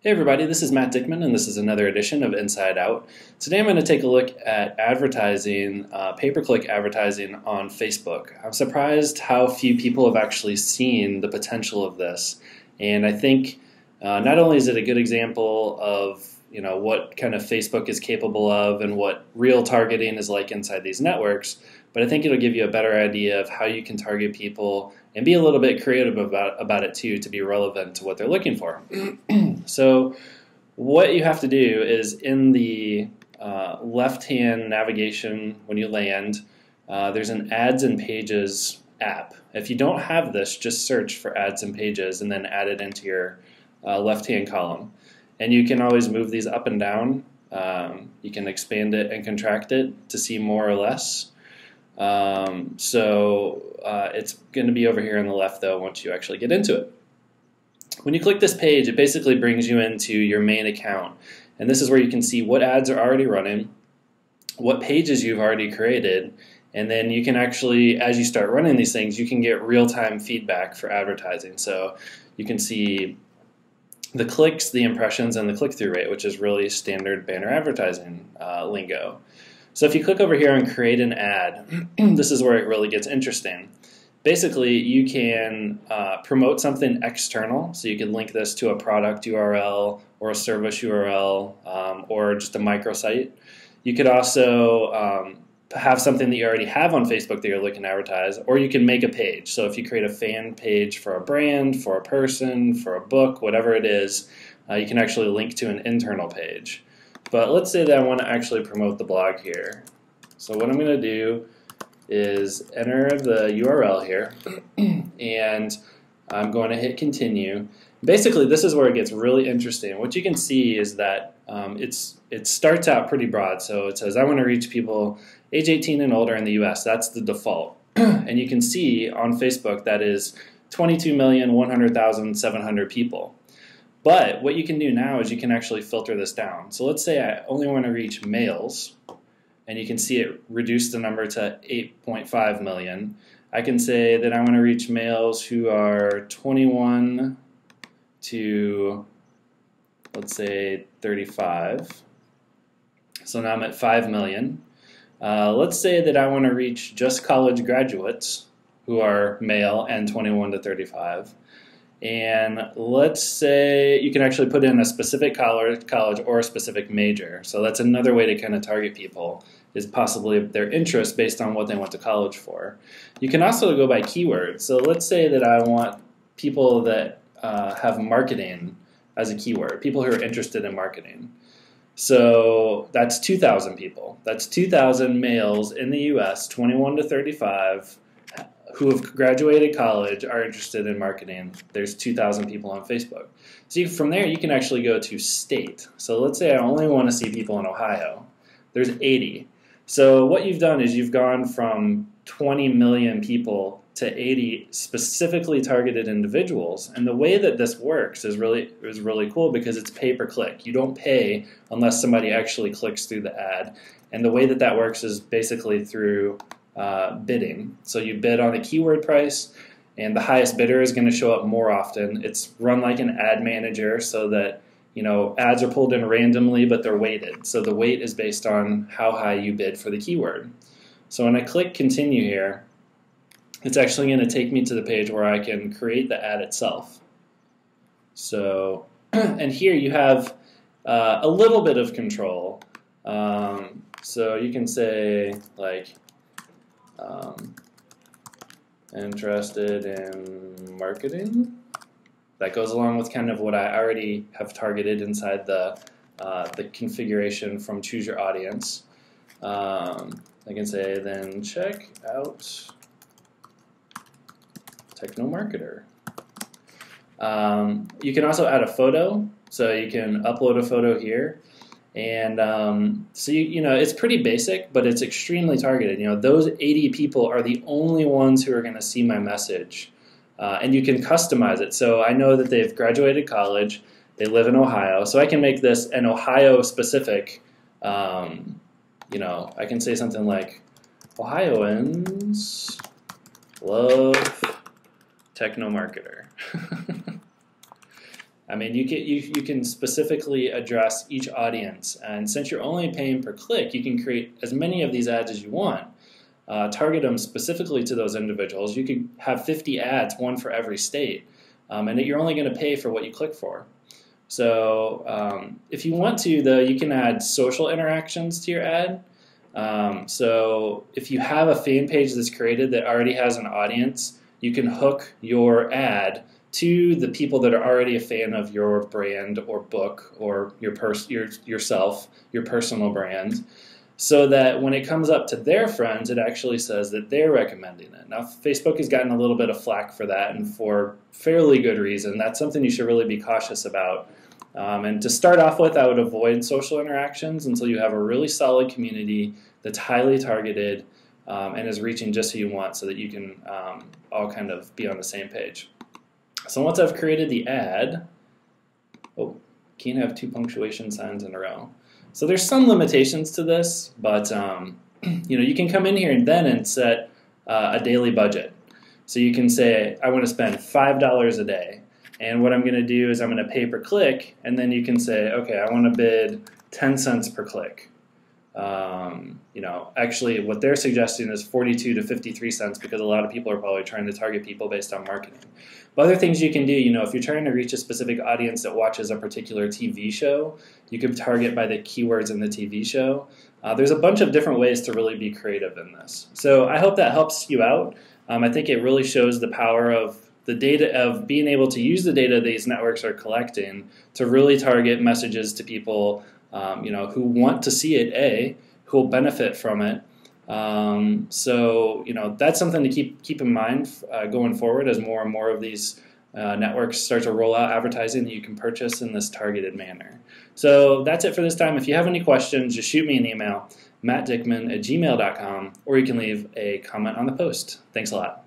Hey everybody, this is Matt Dickman and this is another edition of Inside Out. Today I'm going to take a look at advertising, pay-per-click advertising on Facebook. I'm surprised how few people have actually seen the potential of this, and I think not only is it a good example of what kind of Facebook is capable of and what real targeting is like inside these networks, but I think it'll give you a better idea of how you can target people and be a little bit creative about it too to be relevant to what they're looking for. So what you have to do is in the left-hand navigation when you land, there's an Ads and Pages app. If you don't have this, just search for Ads and Pages and then add it into your left-hand column. And you can always move these up and down. You can expand it and contract it to see more or less. It's going to be over here on the left though once you actually get into it. When you click this page, it basically brings you into your main account. And this is where you can see what ads are already running, what pages you've already created, and then you can actually, as you start running these things, you can get real-time feedback for advertising. So you can see the clicks, the impressions, and the click-through rate, which is really standard banner advertising lingo. So if you click over here and create an ad, this is where it really gets interesting. Basically, you can promote something external, so you can link this to a product URL or a service URL or just a microsite. You could also have something that you already have on Facebook that you're looking to advertise, or you can make a page. So if you create a fan page for a brand, for a person, for a book, whatever it is, you can actually link to an internal page. But let's say that I want to actually promote the blog here. So what I'm going to do is enter the URL here, and I'm going to hit continue. Basically, this is where it gets really interesting. What you can see is that it starts out pretty broad. So it says, I want to reach people age 18 and older in the US. That's the default. And you can see on Facebook that is 22,100,700 people. But what you can do now is you can actually filter this down. So let's say I only want to reach males, and you can see it reduced the number to 8.5 million. I can say that I want to reach males who are 21 to, let's say, 35. So now I'm at 5 million. Let's say that I want to reach just college graduates who are male and 21 to 35. And let's say you can actually put in a specific college or a specific major. So that's another way to kind of target people, is possibly their interest based on what they went to college for. You can also go by keywords. So let's say that I want people that have marketing as a keyword, people who are interested in marketing. So that's 2,000 people. That's 2,000 males in the US, 21 to 35, who have graduated college, are interested in marketing. There's 2,000 people on Facebook. So from there, you can actually go to state. So let's say I only want to see people in Ohio. There's 80. So what you've done is you've gone from 20 million people to 80 specifically targeted individuals. And the way that this works is really cool because it's pay-per-click. You don't pay unless somebody actually clicks through the ad. And the way that that works is basically through bidding. So you bid on a keyword price, and the highest bidder is going to show up more often. It's run like an ad manager so that ads are pulled in randomly, but they're weighted. So the weight is based on how high you bid for the keyword. So when I click continue here, it's actually going to take me to the page where I can create the ad itself. So, and here you have a little bit of control. So you can say like, interested in marketing. That goes along with kind of what I already have targeted inside the configuration from Choose Your Audience. I can say then check out Techno Marketer. You can also add a photo, so you can upload a photo here. And so it's pretty basic, but it's extremely targeted. Those 80 people are the only ones who are going to see my message, and you can customize it. So I know that they've graduated college, they live in Ohio, so I can make this an Ohio-specific. I can say something like, Ohioans love Techno Marketer. I mean, you can specifically address each audience, and since you're only paying per click, you can create as many of these ads as you want. Target them specifically to those individuals. You could have 50 ads, one for every state, and you're only going to pay for what you click for. So if you want to, though, you can add social interactions to your ad. So if you have a fan page that's created that already has an audience, you can hook your ad to the people that are already a fan of your brand or book or yourself, your personal brand, so that when it comes up to their friends, it actually says that they're recommending it. Now, Facebook has gotten a little bit of flack for that, and for fairly good reason. That's something you should really be cautious about. And to start off with, I would avoid social interactions until you have a really solid community that's highly targeted and is reaching just who you want, so that you can all kind of be on the same page. So once I've created the ad, can't have 2 punctuation signs in a row. So there's some limitations to this, but you can come in here and set a daily budget. So you can say, I want to spend $5 a day, and what I'm going to do is I'm going to pay per click, and then you can say, okay, I want to bid 10 cents per click. Actually what they're suggesting is 42 to 53 cents, because a lot of people are probably trying to target people based on marketing. But other things you can do, if you're trying to reach a specific audience that watches a particular TV show, you can target by the keywords in the TV show. There's a bunch of different ways to really be creative in this. So I hope that helps you out. I think it really shows the power of the data, of being able to use the data these networks are collecting to really target messages to people who want to see it, who will benefit from it. So that's something to keep in mind going forward as more and more of these networks start to roll out advertising that you can purchase in this targeted manner. So that's it for this time. If you have any questions, just shoot me an email, mattdickman@gmail.com, or you can leave a comment on the post. Thanks a lot.